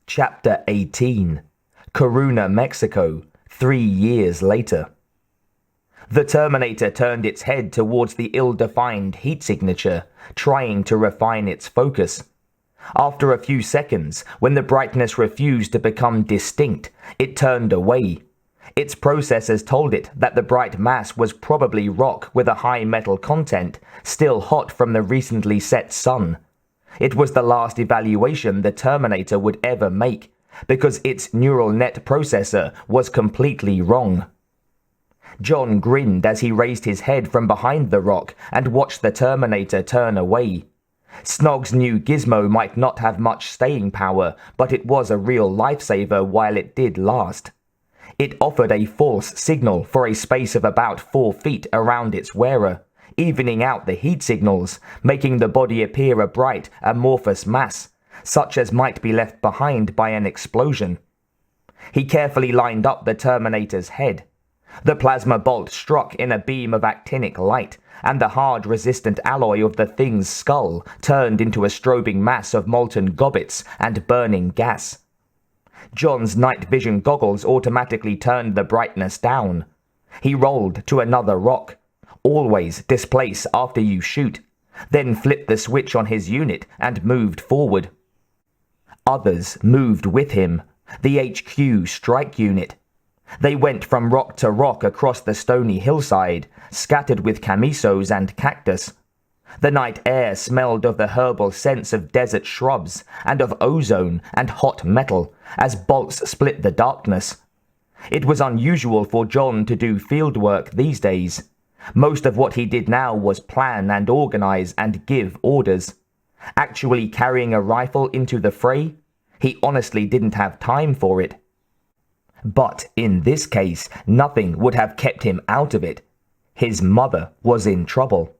Chapter 18. Coruna, Mexico, 3 years later. The Terminator turned its head towards the ill-defined heat signature, trying to refine its focus. After a few seconds, when the brightness refused to become distinct, it turned away. Its processors told it that the bright mass was probably rock with a high metal content, still hot from the recently set sun. It was the last evaluation the Terminator would ever make, because its neural net processor was completely wrong. John grinned as he raised his head from behind the rock and watched the Terminator turn away. Snog's new gizmo might not have much staying power, but it was a real lifesaver while it did last. It offered a false signal for a space of about 4 feet around its wearer, evening out the heat signals, making the body appear a bright, amorphous mass, such as might be left behind by an explosion. He carefully lined up the Terminator's head. The plasma bolt struck in a beam of actinic light, and the hard, resistant alloy of the thing's skull turned into a strobing mass of molten gobbets and burning gas. John's night vision goggles automatically turned the brightness down. He rolled to another rock. Always displace after you shoot, then flipped the switch on his unit and moved forward. Others moved with him, the HQ strike unit. They went from rock to rock across the stony hillside, scattered with chamisos and cactus. The night air smelled of the herbal scents of desert shrubs and of ozone and hot metal as bolts split the darkness. It was unusual for John to do field work these days. Most of what he did now was plan and organize and give orders. Actually carrying a rifle into the fray? He honestly didn't have time for it. But in this case, nothing would have kept him out of it. His mother was in trouble.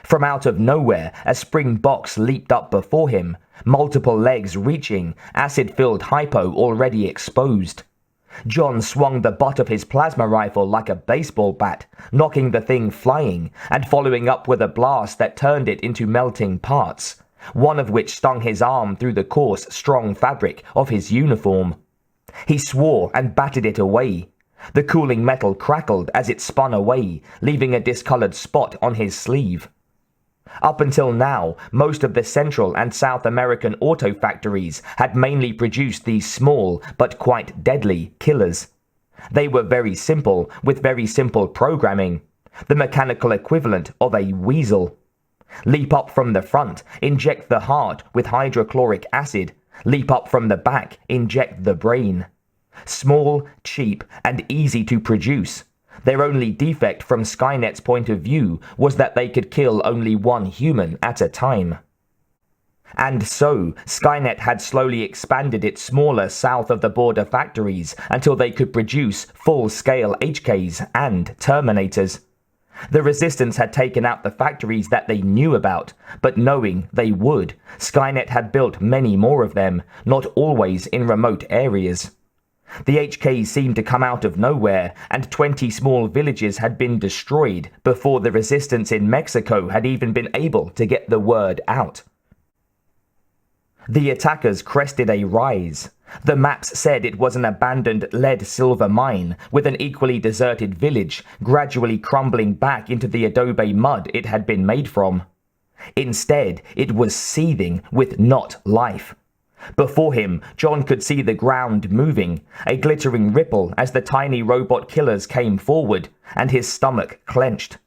From out of nowhere, a spring box leaped up before him, multiple legs reaching, acid-filled hypo already exposed. John swung the butt of his plasma rifle like a baseball bat, knocking the thing flying, and following up with a blast that turned it into melting parts, one of which stung his arm through the coarse, strong fabric of his uniform. He swore and batted it away. The cooling metal crackled as it spun away, leaving a discolored spot on his sleeve. Up until now, most of the Central and South American auto factories had mainly produced these small but quite deadly killers. They were very simple, with very simple programming, the mechanical equivalent of a weasel. Leap up from the front, inject the heart with hydrochloric acid. Leap up from the back, inject the brain. Small, cheap, and easy to produce. Their only defect from Skynet's point of view was that they could kill only one human at a time. And so, Skynet had slowly expanded its smaller south-of-the-border factories until they could produce full-scale HKs and Terminators. The Resistance had taken out the factories that they knew about, but knowing they would, Skynet had built many more of them, not always in remote areas. The HKs seemed to come out of nowhere, and 20 small villages had been destroyed before the Resistance in Mexico had even been able to get the word out. The attackers crested a rise. The maps said it was an abandoned lead-silver mine with an equally deserted village gradually crumbling back into the adobe mud it had been made from. Instead, it was seething with not life. Before him, John could see the ground moving, a glittering ripple as the tiny robot killers came forward, and his stomach clenched.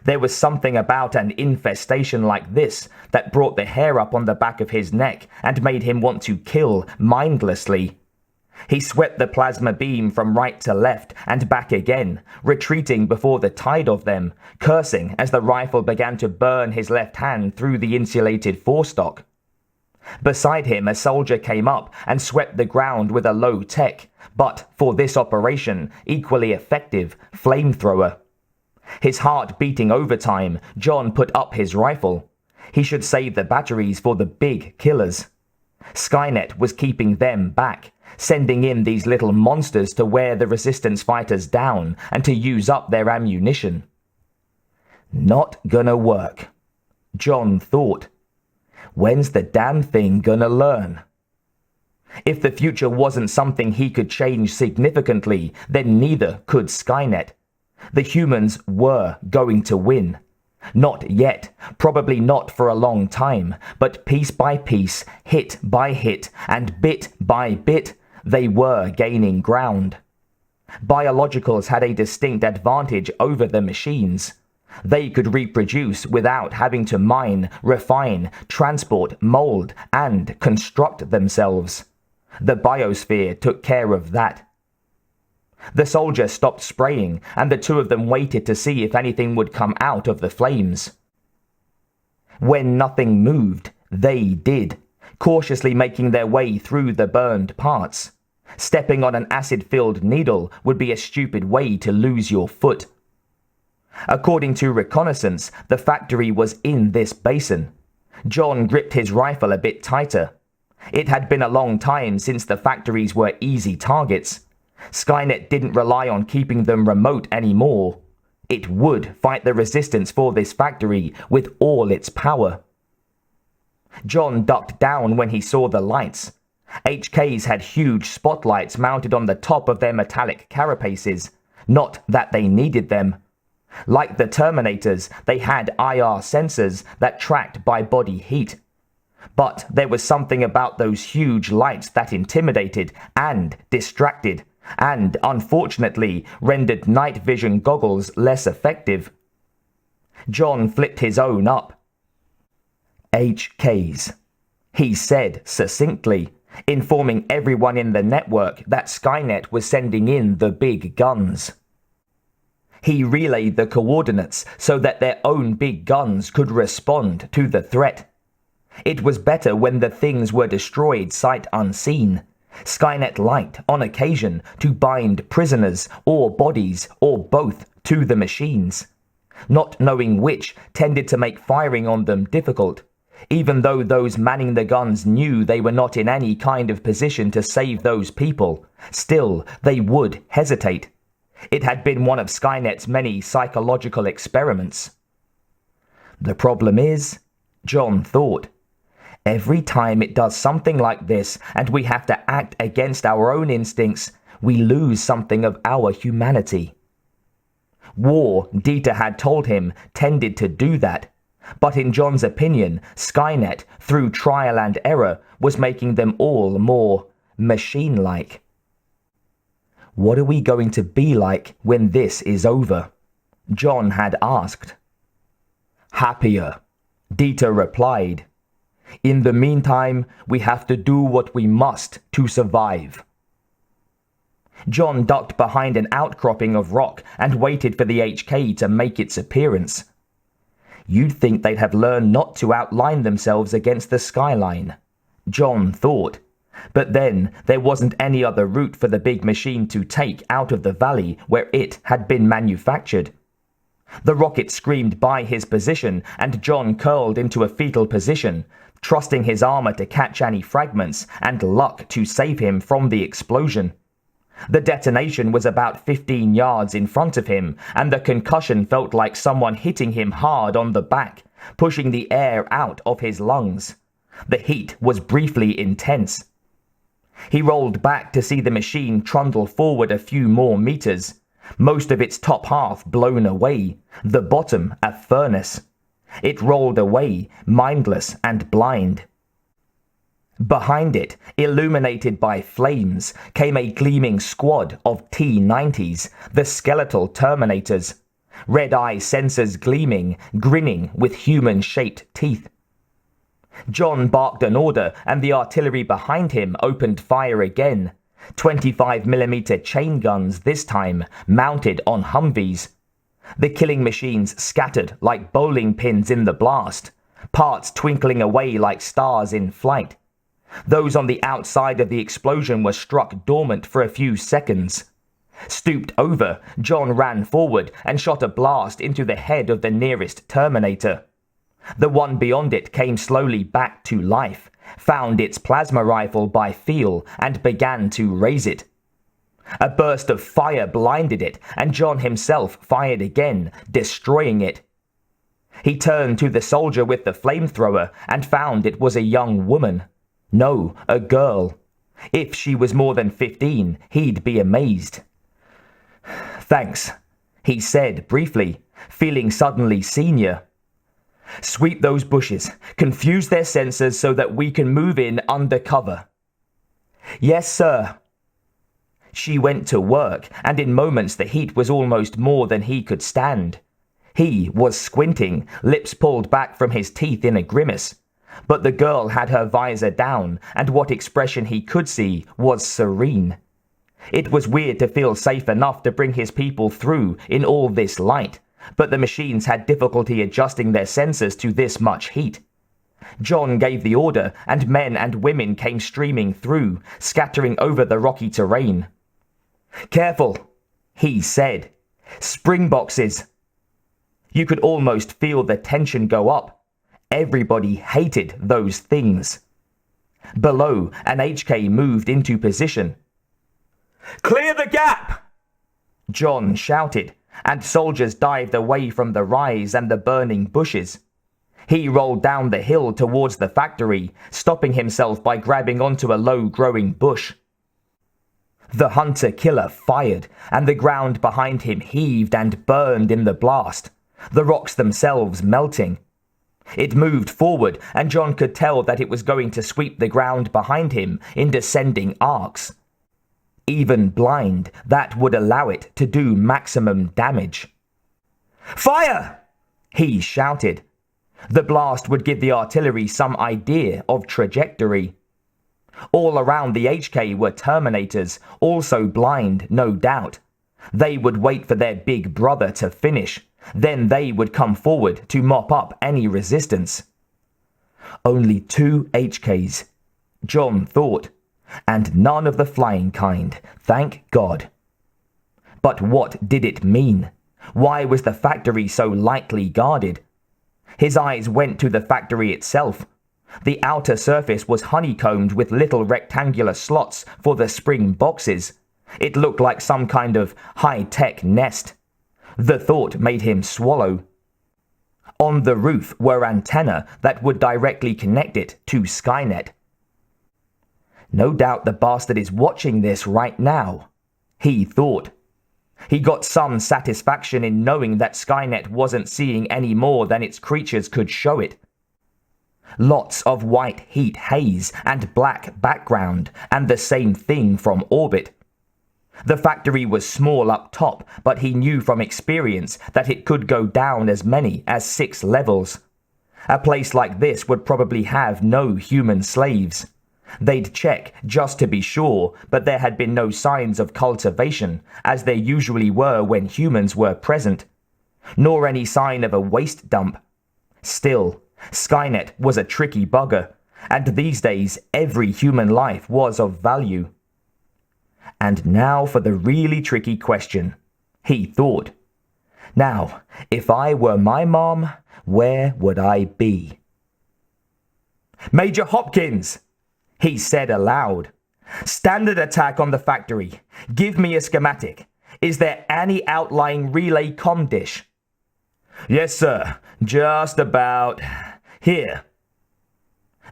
There was something about an infestation like this that brought the hair up on the back of his neck and made him want to kill mindlessly. He swept the plasma beam from right to left and back again, retreating before the tide of them, cursing as the rifle began to burn his left hand through the insulated forestock. Beside him, a soldier came up and swept the ground with a low-tech, but, for this operation, equally effective, flamethrower. His heart beating overtime, John put up his rifle. He should save the batteries for the big killers. Skynet was keeping them back, sending in these little monsters to wear the Resistance fighters down and to use up their ammunition. Not gonna work, John thought. When's the damn thing gonna learn? If the future wasn't something he could change significantly, then neither could Skynet. The humans were going to win. Not yet, probably not for a long time, but piece by piece, hit by hit, and bit by bit, they were gaining ground. Biologicals had a distinct advantage over the machines. They could reproduce without having to mine, refine, transport, mold, and construct themselves. The biosphere took care of that. The soldier stopped spraying, and the two of them waited to see if anything would come out of the flames. When nothing moved, they did, cautiously making their way through the burned parts. Stepping on an acid-filled needle would be a stupid way to lose your foot. According to reconnaissance, the factory was in this basin. John gripped his rifle a bit tighter. It had been a long time since the factories were easy targets. Skynet didn't rely on keeping them remote anymore. It would fight the resistance for this factory with all its power. John ducked down when he saw the lights. HKs had huge spotlights mounted on the top of their metallic carapaces. Not that they needed them. Like the Terminators, they had IR sensors that tracked by body heat. But there was something about those huge lights that intimidated and distracted, and unfortunately rendered night vision goggles less effective. John flipped his own up. HKs, he said succinctly, informing everyone in the network that Skynet was sending in the big guns. He relayed the coordinates so that their own big guns could respond to the threat. It was better when the things were destroyed sight unseen. Skynet liked, on occasion, to bind prisoners or bodies or both to the machines. Not knowing which tended to make firing on them difficult. Even though those manning the guns knew they were not in any kind of position to save those people, still they would hesitate. It had been one of Skynet's many psychological experiments. The problem is, John thought, every time it does something like this and we have to act against our own instincts, we lose something of our humanity. War, Dieter had told him, tended to do that. But in John's opinion, Skynet, through trial and error, was making them all more machine-like. What are we going to be like when this is over? John had asked. Happier, Dieter replied. In the meantime, we have to do what we must to survive. John ducked behind an outcropping of rock and waited for the HK to make its appearance. You'd think they'd have learned not to outline themselves against the skyline, John thought. But then there wasn't any other route for the big machine to take out of the valley where it had been manufactured. The rocket screamed by his position, and John curled into a fetal position, trusting his armor to catch any fragments and luck to save him from the explosion. The detonation was about 15 yards in front of him, and the concussion felt like someone hitting him hard on the back, pushing the air out of his lungs. The heat was briefly intense. He rolled back to see the machine trundle forward a few more meters, most of its top half blown away, the bottom a furnace. It rolled away, mindless and blind. Behind it, illuminated by flames, came a gleaming squad of T-90s, the skeletal Terminators. Red-eye sensors gleaming, grinning with human-shaped teeth. John barked an order, and the artillery behind him opened fire again. 25mm chain guns this time, mounted on Humvees. The killing machines scattered like bowling pins in the blast, parts twinkling away like stars in flight. Those on the outside of the explosion were struck dormant for a few seconds. Stooped over, John ran forward and shot a blast into the head of the nearest Terminator. The one beyond it came slowly back to life, found its plasma rifle by feel, and began to raise it. A burst of fire blinded it, and John himself fired again, destroying it. He turned to the soldier with the flamethrower and found it was a young woman. No, a girl. If she was more than 15, he'd be amazed. "Thanks," he said briefly, feeling suddenly senior. "Sweep those bushes, confuse their sensors so that we can move in undercover." "Yes, sir." She went to work, and in moments the heat was almost more than he could stand. He was squinting, lips pulled back from his teeth in a grimace. But the girl had her visor down, and what expression he could see was serene. It was weird to feel safe enough to bring his people through in all this light, but the machines had difficulty adjusting their sensors to this much heat. John gave the order, and men and women came streaming through, scattering over the rocky terrain. "Careful," he said. "Springboxes." You could almost feel the tension go up. Everybody hated those things. Below, an HK moved into position. "Clear the gap!" John shouted, and soldiers dived away from the rise and the burning bushes. He rolled down the hill towards the factory, stopping himself by grabbing onto a low-growing bush. The hunter-killer fired, and the ground behind him heaved and burned in the blast, the rocks themselves melting. It moved forward, and John could tell that it was going to sweep the ground behind him in descending arcs. Even blind, that would allow it to do maximum damage. "Fire!" he shouted. The blast would give the artillery some idea of trajectory. All around the HK were Terminators, also blind, no doubt. They would wait for their big brother to finish. Then they would come forward to mop up any resistance. Only 2 HKs, John thought, and none of the flying kind, thank God. But what did it mean? Why was the factory so lightly guarded? His eyes went to the factory itself. The outer surface was honeycombed with little rectangular slots for the spring boxes. It looked like some kind of high-tech nest. The thought made him swallow. On the roof were antennae that would directly connect it to Skynet. No doubt the bastard is watching this right now, he thought. He got some satisfaction in knowing that Skynet wasn't seeing any more than its creatures could show it. Lots of white heat haze and black background, and the same thing from orbit. The factory was small up top, but he knew from experience that it could go down as many as 6 levels. A place like this would probably have no human slaves. They'd check just to be sure, but there had been no signs of cultivation, as there usually were when humans were present, nor any sign of a waste dump. Still, Skynet was a tricky bugger, and these days every human life was of value. And now for the really tricky question, he thought. Now, if I were my mom, where would I be? "Major Hopkins," he said aloud. "Standard attack on the factory. Give me a schematic. Is there any outlying relay comm dish?" "Yes, sir. Just about here."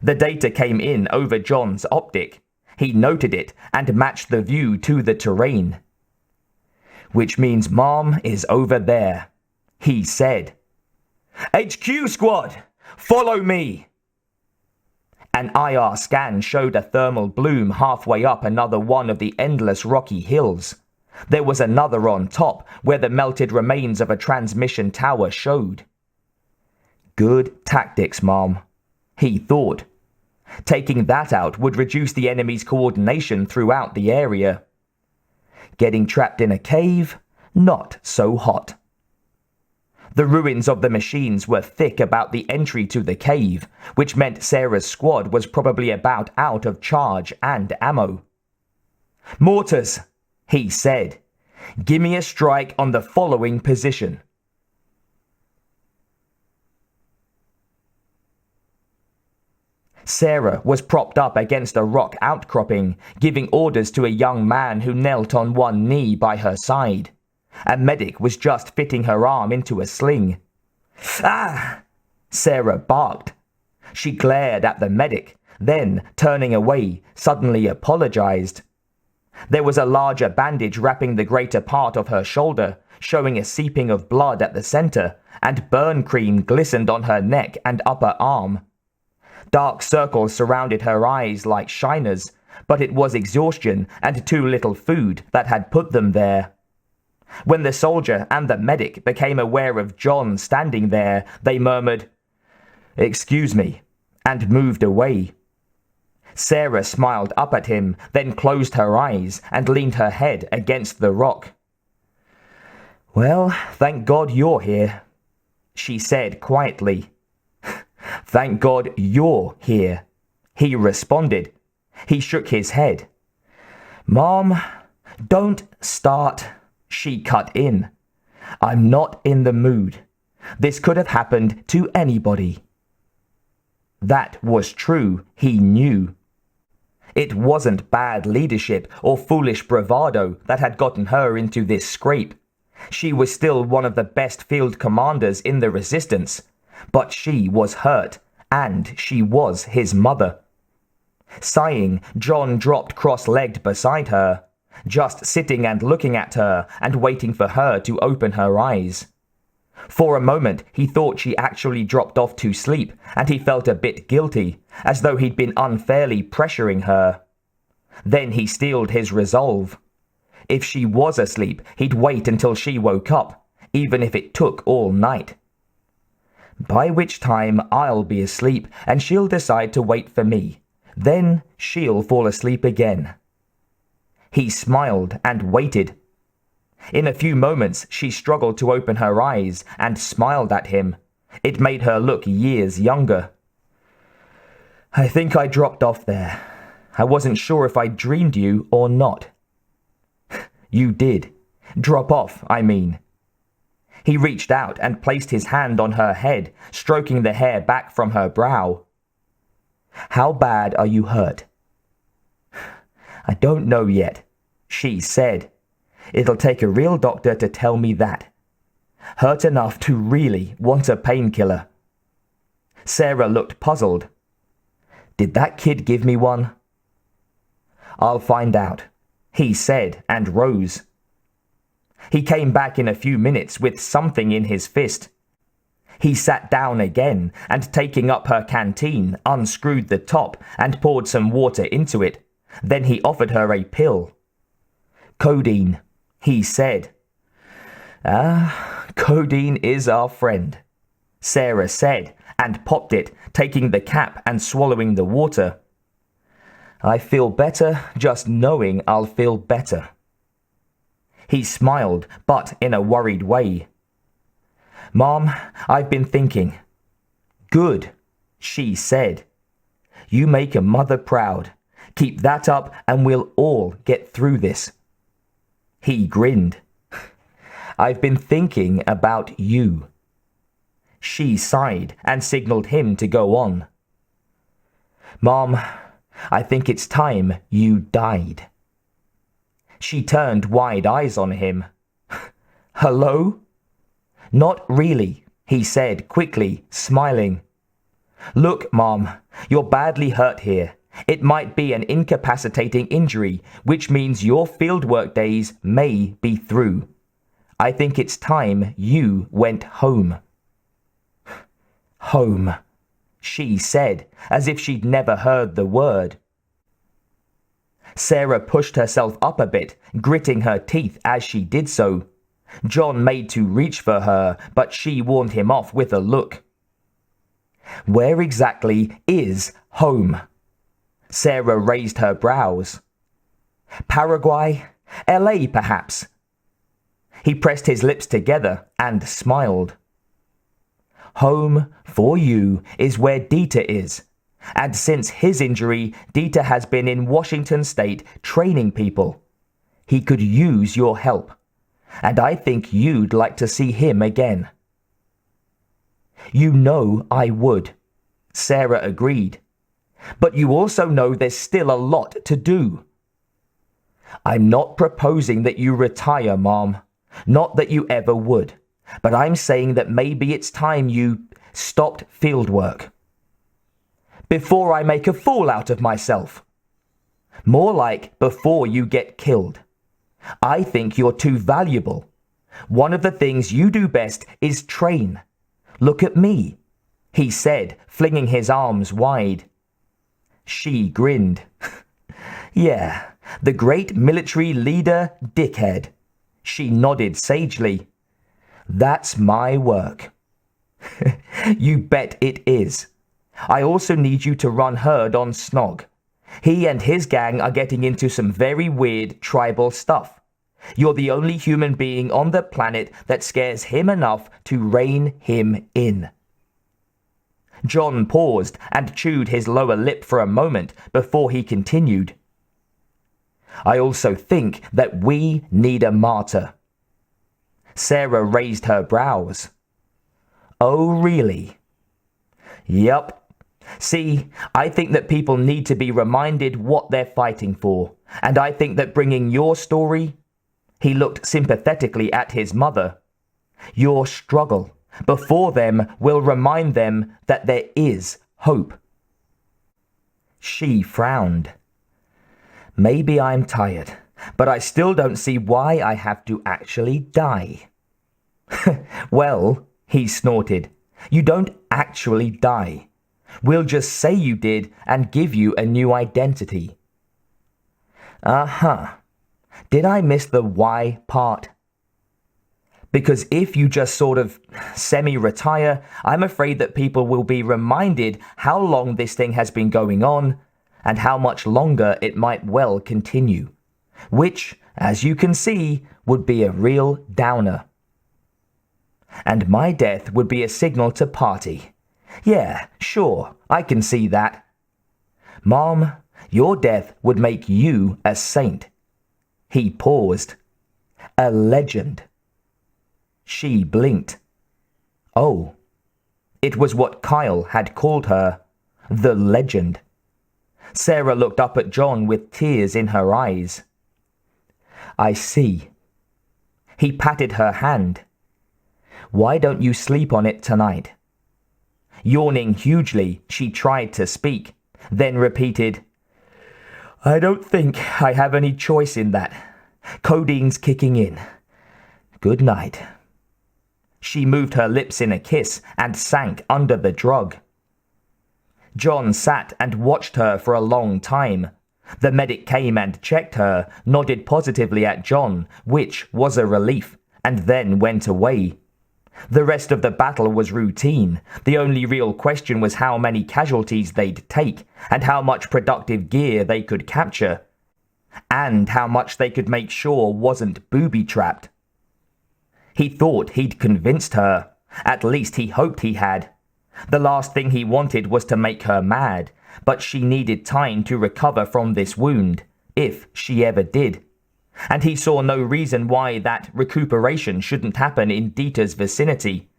The data came in over John's optic. He noted it and matched the view to the terrain. "Which means Mom is over there," he said. "HQ squad, follow me." An IR scan showed a thermal bloom halfway up another one of the endless rocky hills. There was another on top, where the melted remains of a transmission tower showed. Good tactics, Mom, he thought. Taking that out would reduce the enemy's coordination throughout the area. Getting trapped in a cave? Not so hot. The ruins of the machines were thick about the entry to the cave, which meant Sarah's squad was probably about out of charge and ammo. "Mortars," he said. "Give me a strike on the following position." Sarah was propped up against a rock outcropping, giving orders to a young man who knelt on one knee by her side. A medic was just fitting her arm into a sling. "Ah!" Sarah barked. She glared at the medic, Then, turning away, suddenly apologized. There was a larger bandage wrapping the greater part of her shoulder, showing a seeping of blood at the center, and burn cream glistened on her neck and upper arm. Dark circles surrounded her eyes like shiners, but it was exhaustion and too little food that had put them there. When the soldier and the medic became aware of John standing there, they murmured, "Excuse me," and moved away. Sarah smiled up at him, then closed her eyes and leaned her head against the rock. "Well, thank God you're here," she said quietly. "Thank God you're here," he responded. He shook his head. "Mom, don't start," she cut in. "I'm not in the mood. This could have happened to anybody." That was true, he knew. It wasn't bad leadership or foolish bravado that had gotten her into this scrape. She was still one of the best field commanders in the resistance, but she was hurt, and she was his mother. Sighing, John dropped cross-legged beside her, just sitting and looking at her and waiting for her to open her eyes. For a moment, he thought she actually dropped off to sleep, and he felt a bit guilty, as though he'd been unfairly pressuring her. Then he steeled his resolve. If she was asleep, he'd wait until she woke up, even if it took all night. By which time I'll be asleep, and she'll decide to wait for me. Then she'll fall asleep again. He smiled and waited. In a few moments, she struggled to open her eyes and smiled at him. It made her look years younger. "I think I dropped off there. I wasn't sure if I dreamed you or not." "You did. Drop off, I mean." He reached out and placed his hand on her head, stroking the hair back from her brow. "How bad are you hurt?" "I don't know yet," she said. "It'll take a real doctor to tell me that. Hurt enough to really want a painkiller." Sarah looked puzzled. "Did that kid give me one?" "I'll find out," he said and rose. He came back in a few minutes with something in his fist. He sat down again and, taking up her canteen, unscrewed the top and poured some water into it. Then he offered her a pill. "Codeine," he said. Codeine is our friend," Sarah said, and popped it, taking the cap and swallowing the water. "I feel better just knowing I'll feel better." He smiled, but in a worried way. "Mom, I've been thinking." "Good," she said. "You make a mother proud. Keep that up and we'll all get through this." He grinned. "I've been thinking about you." She sighed and signaled him to go on. "Mom, I think it's time you died." She turned wide eyes on him. "Hello?" "Not really," he said quickly, smiling. "Look, Mom, you're badly hurt here. It might be an incapacitating injury, which means your fieldwork days may be through. I think it's time you went home." "Home," she said, as if she'd never heard the word. Sarah pushed herself up a bit, gritting her teeth as she did so. John made to reach for her, but she warned him off with a look. "Where exactly is home?" Sarah raised her brows. "Paraguay? LA, perhaps?" He pressed his lips together and smiled. "Home, for you, is where Dieter is. And since his injury, Dieter has been in Washington State training people. He could use your help. And I think you'd like to see him again." "You know I would," Sarah agreed. "But you also know there's still a lot to do." "I'm not proposing that you retire, Mom. Not that you ever would. But I'm saying that maybe it's time you stopped fieldwork." Before I make a fool out of myself. More like before you get killed. I think you're too valuable. One of the things you do best is train. Look at me, he said, flinging his arms wide. She grinned. Yeah, the great military leader, dickhead. She nodded sagely. That's my work. You bet it is. I also need you to run herd on Snog. He and his gang are getting into some very weird tribal stuff. You're the only human being on the planet that scares him enough to rein him in. John paused and chewed his lower lip for a moment before he continued. I also think that we need a martyr. Sarah raised her brows. Oh, really? Yup. See, I think that people need to be reminded what they're fighting for, and I think that bringing your story, he looked sympathetically at his mother, your struggle before them will remind them that there is hope. She frowned. Maybe I'm tired, but I still don't see why I have to actually die. Well, he snorted, you don't actually die. We'll just say you did and give you a new identity. Uh-huh. Did I miss the why part? Because if you just sort of semi-retire, I'm afraid that people will be reminded how long this thing has been going on and how much longer it might well continue, which, as you can see, would be a real downer. And my death would be a signal to party. Yeah, sure, I can see that. Mom, your death would make you a saint. He paused. A legend. She blinked. Oh, it was what Kyle had called her, the legend. Sarah looked up at John with tears in her eyes. I see. He patted her hand. Why don't you sleep on it tonight? Yawning hugely, she tried to speak, then repeated, I don't think I have any choice in that. Codeine's kicking in. Good night. She moved her lips in a kiss and sank under the drug. John sat and watched her for a long time. The medic came and checked her, nodded positively at John, which was a relief, and then went away. The rest of the battle was routine. The only real question was how many casualties they'd take, and how much productive gear they could capture, and how much they could make sure wasn't booby-trapped. He thought he'd convinced her. At least he hoped he had. The last thing he wanted was to make her mad, but she needed time to recover from this wound, if she ever did. And he saw no reason why that recuperation shouldn't happen in Dieter's vicinity.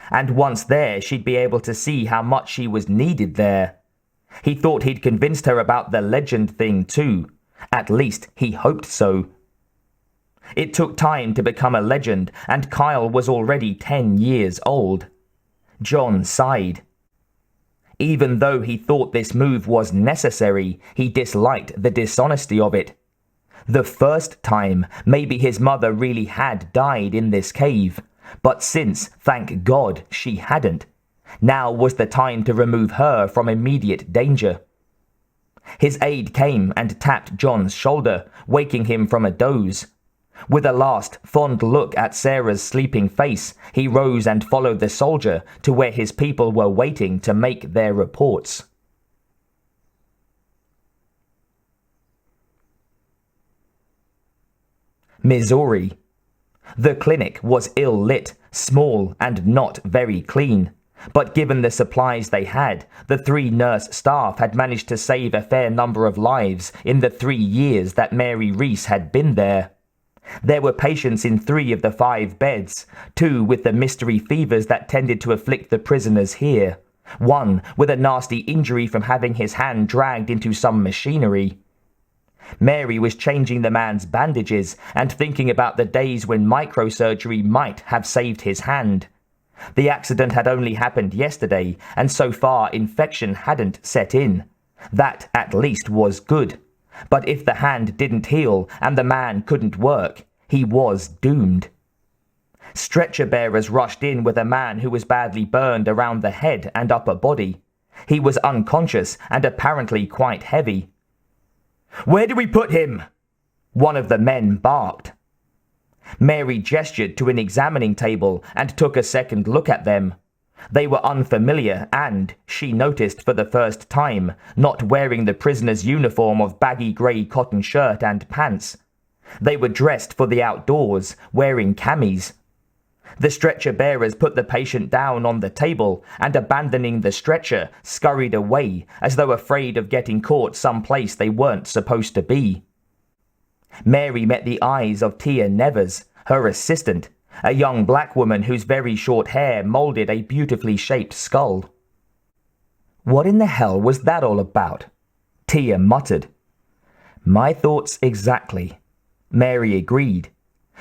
And once there, she'd be able to see how much she was needed there. He thought he'd convinced her about the legend thing too. At least he hoped so. It took time to become a legend, and Kyle was already 10 years old. John sighed. Even though he thought this move was necessary, he disliked the dishonesty of it. The first time, maybe his mother really had died in this cave, but since, thank God, she hadn't, now was the time to remove her from immediate danger. His aide came and tapped John's shoulder, waking him from a doze. With a last fond look at Sarah's sleeping face, he rose and followed the soldier to where his people were waiting to make their reports. Missouri. The clinic was ill-lit, small, and not very clean. But given the supplies they had, the 3 nurse staff had managed to save a fair number of lives in the 3 years that Mary Reese had been there. There were patients in 3 of the 5 beds, 2 with the mystery fevers that tended to afflict the prisoners here, 1 with a nasty injury from having his hand dragged into some machinery. Mary was changing the man's bandages and thinking about the days when microsurgery might have saved his hand. The accident had only happened yesterday, and so far infection hadn't set in. That, at least, was good. But if the hand didn't heal and the man couldn't work, he was doomed. Stretcher bearers rushed in with a man who was badly burned around the head and upper body. He was unconscious and apparently quite heavy. "Where do we put him?" one of the men barked. Mary gestured to an examining table and took a second look at them. They were unfamiliar and, she noticed for the first time, not wearing the prisoner's uniform of baggy grey cotton shirt and pants. They were dressed for the outdoors, wearing camis. The stretcher bearers put the patient down on the table and, abandoning the stretcher, scurried away as though afraid of getting caught someplace they weren't supposed to be. Mary met the eyes of Tia Nevers, her assistant, a young black woman whose very short hair molded a beautifully shaped skull. "What in the hell was that all about?" Tia muttered. "My thoughts exactly," Mary agreed.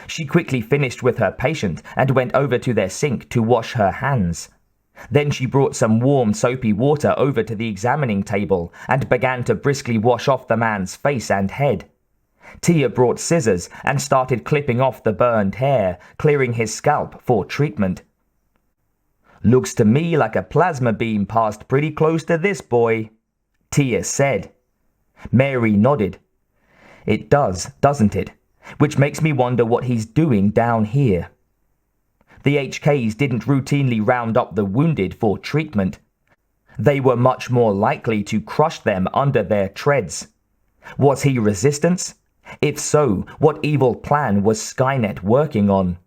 She quickly finished with her patient and went over to their sink to wash her hands. Then she brought some warm soapy water over to the examining table and began to briskly wash off the man's face and head. Tia brought scissors and started clipping off the burned hair, clearing his scalp for treatment. "Looks to me like a plasma beam passed pretty close to this boy," Tia said. Mary nodded. "It does, doesn't it? Which makes me wonder what he's doing down here." The HKs didn't routinely round up the wounded for treatment. They were much more likely to crush them under their treads. Was he resistance? If so, what evil plan was Skynet working on?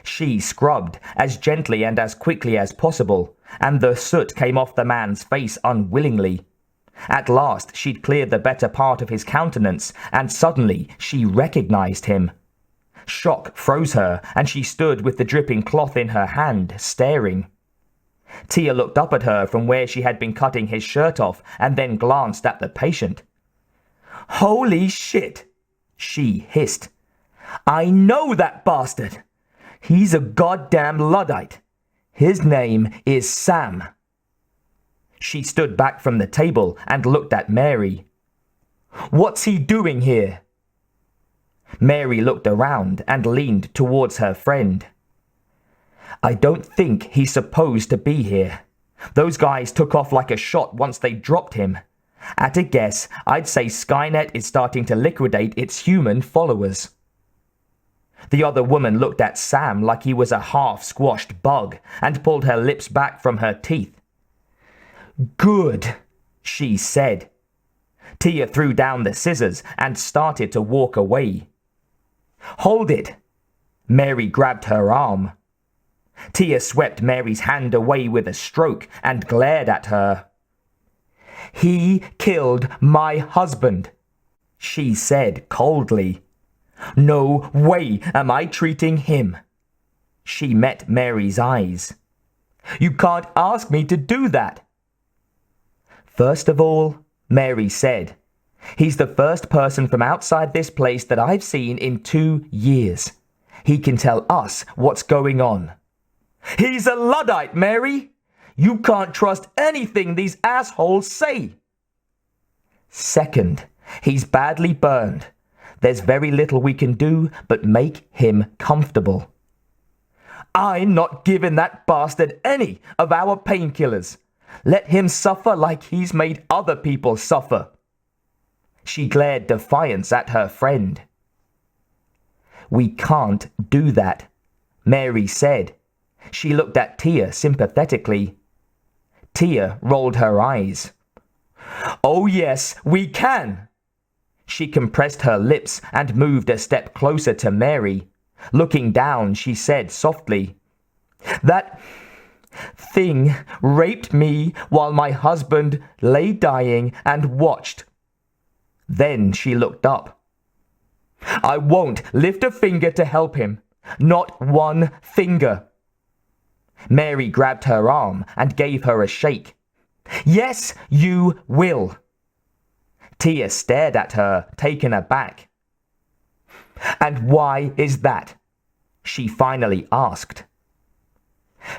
She scrubbed as gently and as quickly as possible, and the soot came off the man's face unwillingly. At last she'd cleared the better part of his countenance, and suddenly she recognized him. Shock froze her, and she stood with the dripping cloth in her hand, staring. Tia looked up at her from where she had been cutting his shirt off, and then glanced at the patient. "Holy shit!" she hissed. "I know that bastard! He's a goddamn Luddite. His name is Sam." She stood back from the table and looked at Mary. "What's he doing here?" Mary looked around and leaned towards her friend. "I don't think he's supposed to be here. Those guys took off like a shot once they dropped him. At a guess, I'd say Skynet is starting to liquidate its human followers." The other woman looked at Sam like he was a half-squashed bug and pulled her lips back from her teeth. "Good," she said. Tia threw down the scissors and started to walk away. "Hold it!" Mary grabbed her arm. Tia swept Mary's hand away with a stroke and glared at her. "He killed my husband," she said coldly. "No way am I treating him." She met Mary's eyes. "You can't ask me to do that." "First of all," Mary said, "he's the first person from outside this place that I've seen in 2 years. He can tell us what's going on." "He's a Luddite, Mary! You can't trust anything these assholes say." "Second, he's badly burned. There's very little we can do but make him comfortable." "I'm not giving that bastard any of our painkillers. Let him suffer like he's made other people suffer." She glared defiance at her friend. "We can't do that," Mary said. She looked at Tia sympathetically. Tia rolled her eyes. "Oh yes, we can." She compressed her lips and moved a step closer to Mary. Looking down, she said softly, "That thing raped me while my husband lay dying and watched." Then she looked up. "I won't lift a finger to help him. Not one finger." Mary grabbed her arm and gave her a shake. "Yes, you will." Tia stared at her, taken aback. "And why is that?" she finally asked.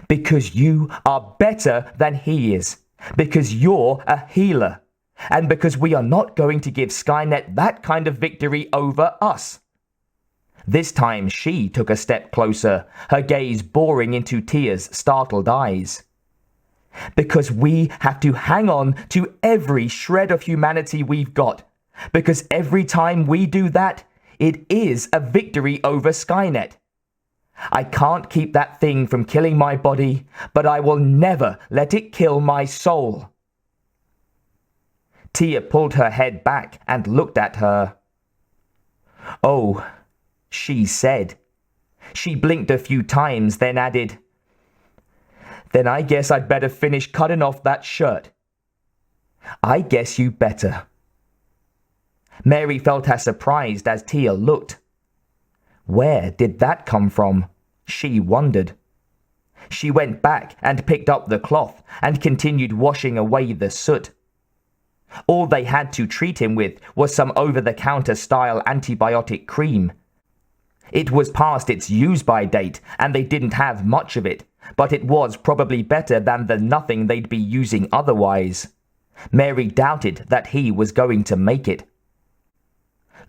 Because you are better than he is. Because you're a healer. And because we are not going to give Skynet that kind of victory over us. This time she took a step closer, her gaze boring into Tia's startled eyes. Because we have to hang on to every shred of humanity we've got. Because every time we do that, it is a victory over Skynet. I can't keep that thing from killing my body, but I will never let it kill my soul. Tia pulled her head back and looked at her. Oh, she said. She blinked a few times, then added, Then I guess I'd better finish cutting off that shirt. I guess you better. Mary felt as surprised as Tia looked. Where did that come from? She wondered. She went back and picked up the cloth and continued washing away the soot. All they had to treat him with was some over-the-counter style antibiotic cream. It was past its use-by date and they didn't have much of it, but it was probably better than the nothing they'd be using otherwise. Mary doubted that he was going to make it.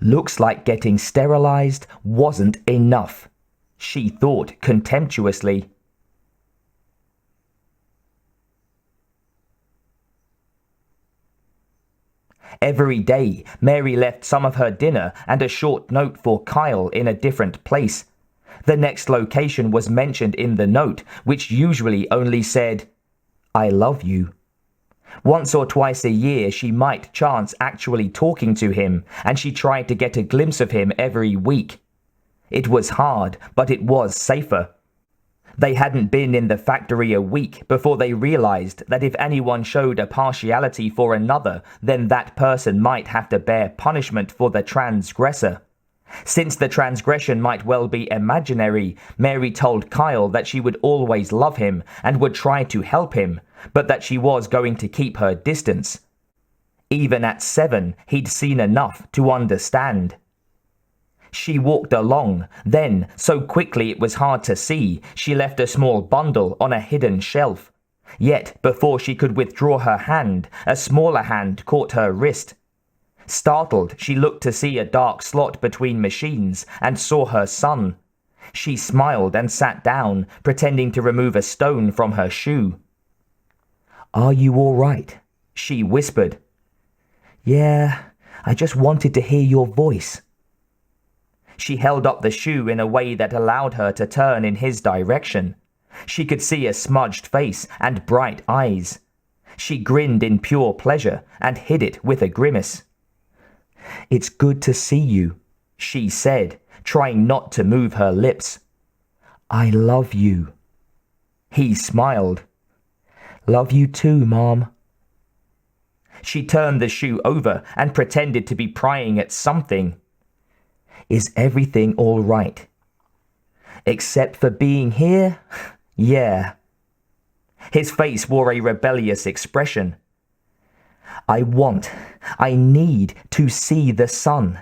Looks like getting sterilized wasn't enough, she thought contemptuously. Every day, Mary left some of her dinner and a short note for Kyle in a different place. The next location was mentioned in the note, which usually only said, I love you. Once or twice a year she might chance actually talking to him, and she tried to get a glimpse of him every week. It was hard, but it was safer. They hadn't been in the factory a week before they realized that if anyone showed a partiality for another, then that person might have to bear punishment for the transgressor. Since the transgression might well be imaginary, Mary told Kyle that she would always love him and would try to help him, but that she was going to keep her distance. Even at 7, he'd seen enough to understand. She walked along, then, so quickly it was hard to see, she left a small bundle on a hidden shelf. Yet, before she could withdraw her hand, a smaller hand caught her wrist. Startled, she looked to see a dark slot between machines and saw her son. She smiled and sat down, pretending to remove a stone from her shoe. Are you all right? She whispered. Yeah, I just wanted to hear your voice. She held up the shoe in a way that allowed her to turn in his direction. She could see a smudged face and bright eyes. She grinned in pure pleasure and hid it with a grimace. It's good to see you, she said, trying not to move her lips. I love you. He smiled. Love you too, Mom. She turned the shoe over and pretended to be prying at something. Is everything all right? Except for being here? Yeah. His face wore a rebellious expression. I need to see the sun.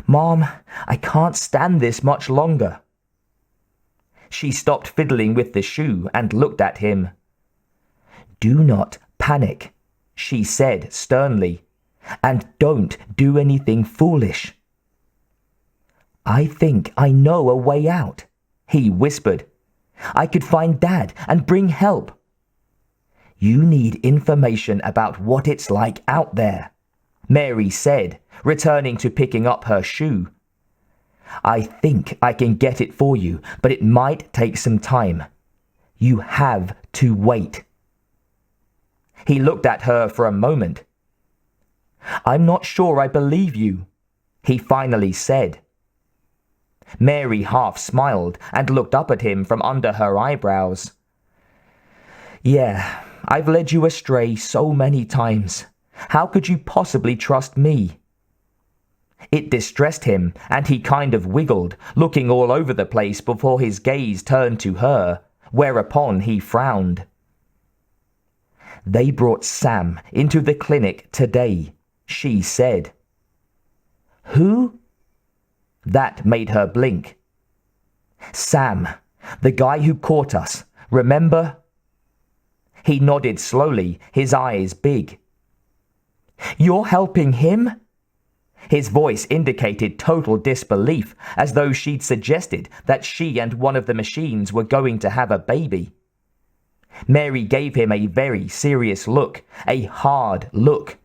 Mom, I can't stand this much longer. She stopped fiddling with the shoe and looked at him. Do not panic, she said sternly, and don't do anything foolish. I think I know a way out, he whispered. I could find Dad and bring help. You need information about what it's like out there, Mary said, returning to picking up her shoe. I think I can get it for you, but it might take some time. You have to wait. He looked at her for a moment. I'm not sure I believe you, he finally said. Mary half smiled and looked up at him from under her eyebrows. Yeah, I've led you astray so many times. How could you possibly trust me? It distressed him, and he kind of wiggled, looking all over the place before his gaze turned to her, whereupon he frowned. They brought Sam into the clinic today, she said. Who? That made her blink. Sam, the guy who caught us, Remember? He nodded slowly, his eyes big. You're helping him? His voice indicated total disbelief, as though she'd suggested that she and one of the machines were going to have a baby. Mary gave him a very serious look, a hard look.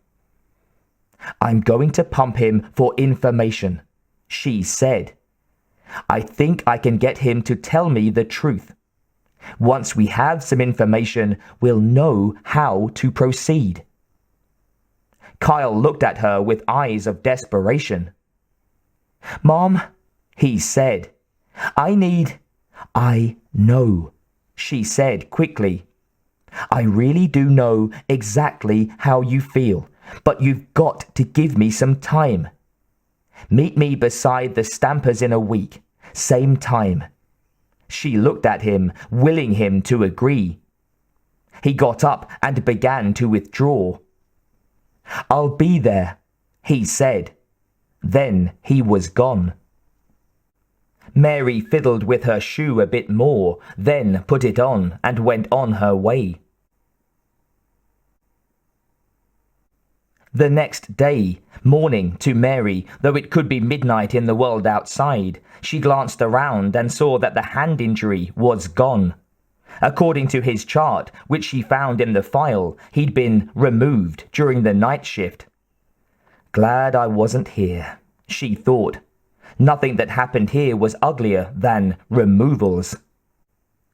I'm going to pump him for information, she said. I think I can get him to tell me the truth. Once we have some information, we'll know how to proceed. Kyle looked at her with eyes of desperation. Mom, he said. I know, she said quickly. I really do know exactly how you feel, but you've got to give me some time. Meet me beside the Stampers in a week, same time. She looked at him, willing him to agree. He got up and began to withdraw. I'll be there, he said. Then he was gone. Mary fiddled with her shoe a bit more, then put it on and went on her way. The next day, morning to Mary, though it could be midnight in the world outside, she glanced around and saw that the hand injury was gone. According to his chart, which she found in the file, he'd been removed during the night shift. Glad I wasn't here, she thought. Nothing that happened here was uglier than removals.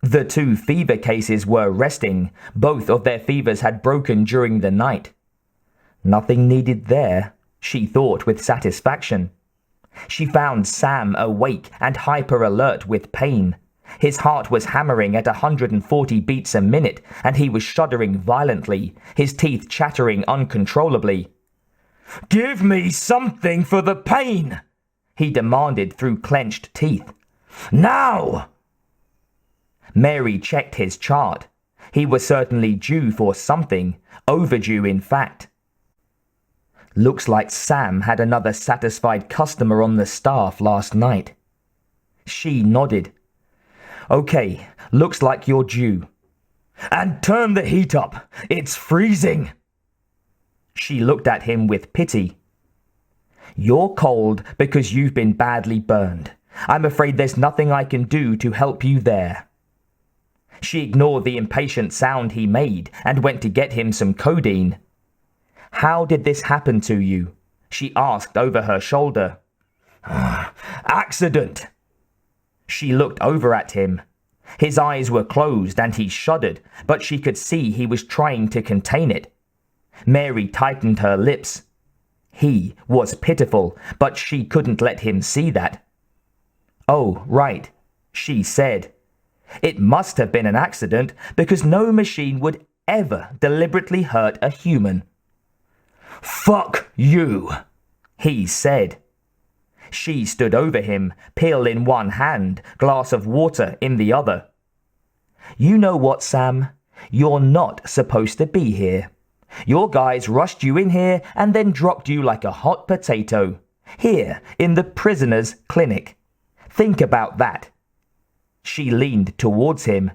The 2 fever cases were resting. Both of their fevers had broken during the night. Nothing needed there, she thought with satisfaction. She found Sam awake and hyper-alert with pain. His heart was hammering at 140 beats a minute, and he was shuddering violently, his teeth chattering uncontrollably. Give me something for the pain, he demanded through clenched teeth. Now! Mary checked his chart. He was certainly due for something, overdue in fact. Looks like Sam had another satisfied customer on the staff last night. She nodded. Okay, looks like you're due. And turn the heat up. It's freezing. She looked at him with pity. You're cold because you've been badly burned. I'm afraid there's nothing I can do to help you there. She ignored the impatient sound he made and went to get him some codeine. How did this happen to you? She asked over her shoulder. Accident. She looked over at him. His eyes were closed and he shuddered, but she could see he was trying to contain it. Mary tightened her lips. He was pitiful, but she couldn't let him see that. Oh, right, she said. It must have been an accident, because no machine would ever deliberately hurt a human. Fuck you, he said. She stood over him, pill in one hand, glass of water in the other. You know what, Sam? You're not supposed to be here. Your guys rushed you in here and then dropped you like a hot potato. Here, in the prisoner's clinic. Think about that. She leaned towards him.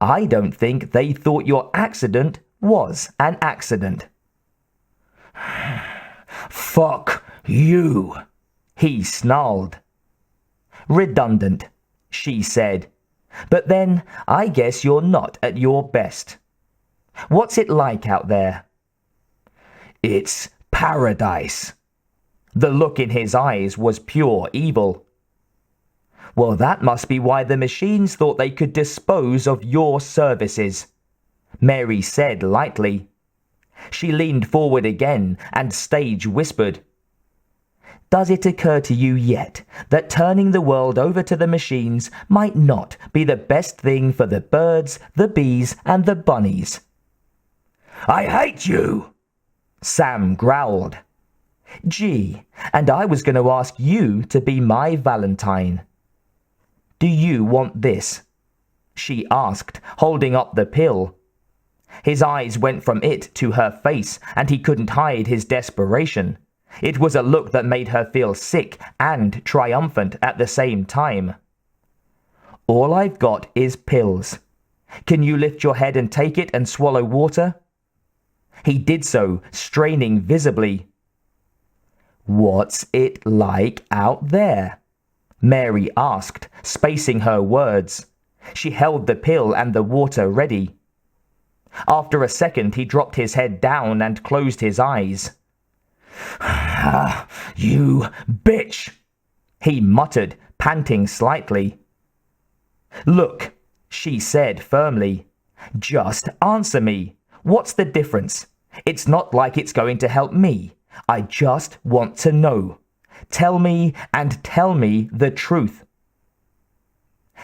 I don't think they thought your accident was an accident. Fuck you, he snarled. Redundant, she said. But then, I guess you're not at your best. What's it like out there? It's paradise. The look in his eyes was pure evil. Well, that must be why the machines thought they could dispose of your services, Mary said lightly. She leaned forward again and stage whispered. Does it occur to you yet that turning the world over to the machines might not be the best thing for the birds, the bees, and the bunnies? I hate you, Sam growled. Gee, and I was going to ask you to be my Valentine. Do you want this? She asked, holding up the pill. His eyes went from it to her face, and he couldn't hide his desperation. It was a look that made her feel sick and triumphant at the same time. All I've got is pills, Can you lift your head and take it and swallow water? He did so, straining visibly. What's it like out there? Mary asked, spacing her words. She held the pill and the water ready. After a second, he dropped his head down and closed his eyes. You bitch, he muttered, panting slightly. Look, she said firmly. Just answer me. What's the difference? It's not like it's going to help me. I just want to know. Tell me and tell me the truth.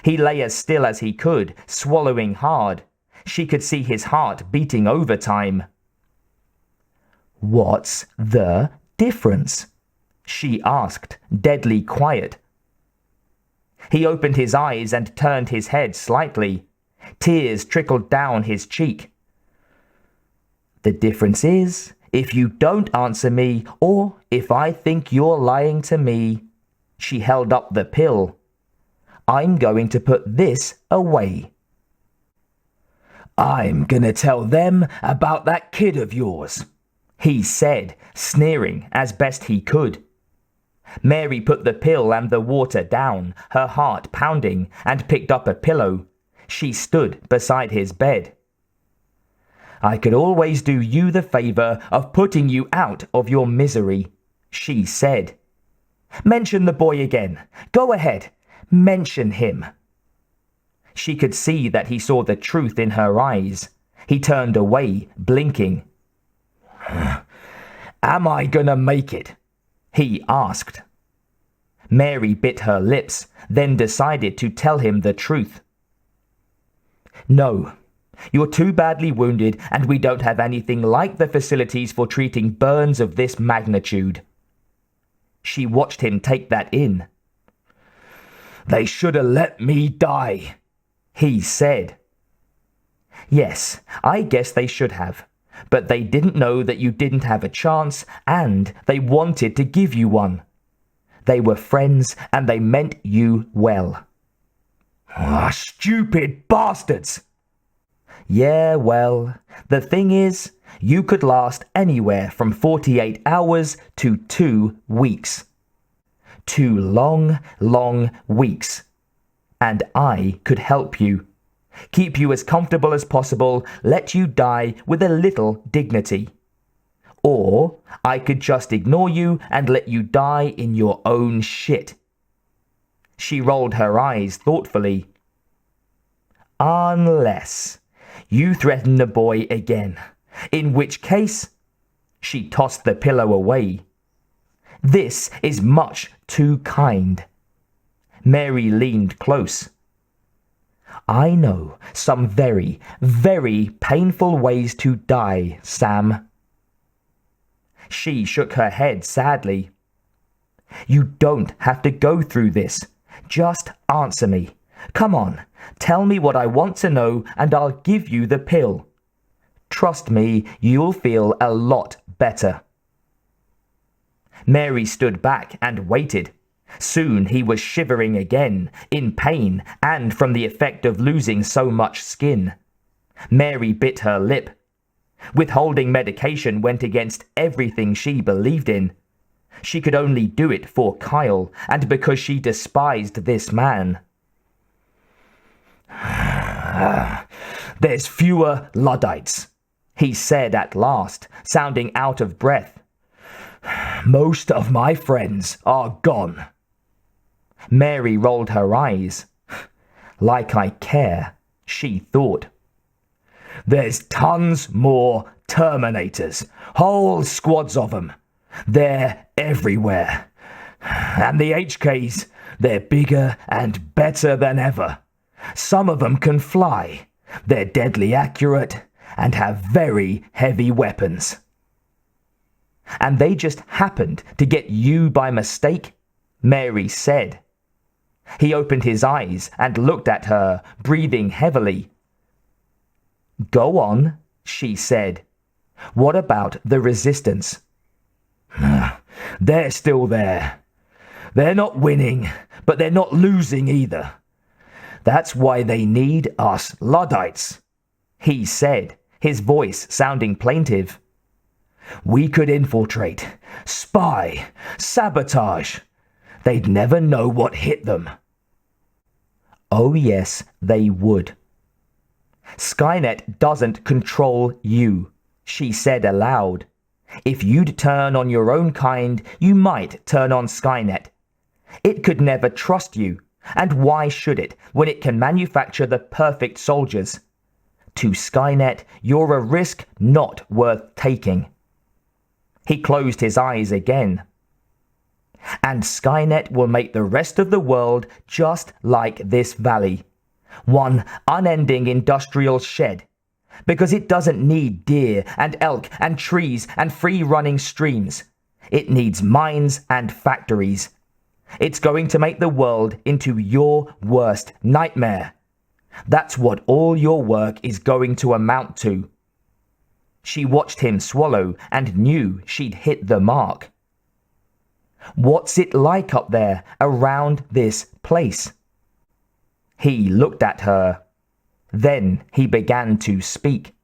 He lay as still as he could, swallowing hard. She could see his heart beating overtime. What's the difference? She asked, deadly quiet. He opened his eyes and turned his head slightly. Tears trickled down his cheek. The difference is, if you don't answer me, or if I think you're lying to me. She held up the pill. I'm going to put this away. I'm gonna tell them about that kid of yours, he said, sneering as best he could. Mary put the pill and the water down, her heart pounding, and picked up a pillow. She stood beside his bed. I could always do you the favor of putting you out of your misery, she said. Mention the boy again. Go ahead. Mention him. She could see that he saw the truth in her eyes. He turned away, blinking. Am I gonna make it? He asked. Mary bit her lips, then decided to tell him the truth. No, you're too badly wounded and we don't have anything like the facilities for treating burns of this magnitude. She watched him take that in. They should have let me die, he said. Yes, I guess they should have. But they didn't know that you didn't have a chance, and they wanted to give you one. They were friends, and they meant you well. Stupid bastards! Yeah, well, the thing is, you could last anywhere from 48 hours to 2 weeks. 2 long, long weeks. And I could help you. Keep you as comfortable as possible, let you die with a little dignity. Or I could just ignore you and let you die in your own shit. She rolled her eyes thoughtfully. Unless you threaten the boy again, in which case... She tossed the pillow away. This is much too kind. Mary leaned close. I know some very, very painful ways to die, Sam. She shook her head sadly. You don't have to go through this. Just answer me. Come on, tell me what I want to know and I'll give you the pill. Trust me, you'll feel a lot better. Mary stood back and waited. Soon he was shivering again, in pain and from the effect of losing so much skin. Mary bit her lip. Withholding medication went against everything she believed in. She could only do it for Kyle, and because she despised this man. There's fewer Luddites, he said at last, sounding out of breath. Most of my friends are gone. Mary rolled her eyes. Like I care, she thought. There's tons more Terminators, whole squads of them. They're everywhere. And the HKs, they're bigger and better than ever. Some of them can fly. They're deadly accurate and have very heavy weapons. And they just happened to get you by mistake, Mary said. He opened his eyes and looked at her, breathing heavily. Go on, she said. What about the resistance? They're still there. They're not winning, but they're not losing either. That's why they need us Luddites, he said, his voice sounding plaintive. We could infiltrate, spy, sabotage. They'd never know what hit them. Oh yes, they would. Skynet doesn't control you, she said aloud. If you'd turn on your own kind, you might turn on Skynet. It could never trust you, and why should it when it can manufacture the perfect soldiers? To Skynet, you're a risk not worth taking. He closed his eyes again. And Skynet will make the rest of the world just like this valley. One unending industrial shed. Because it doesn't need deer and elk and trees and free-running streams. It needs mines and factories. It's going to make the world into your worst nightmare. That's what all your work is going to amount to. She watched him swallow and knew she'd hit the mark. What's it like up there around this place? He looked at her. Then he began to speak.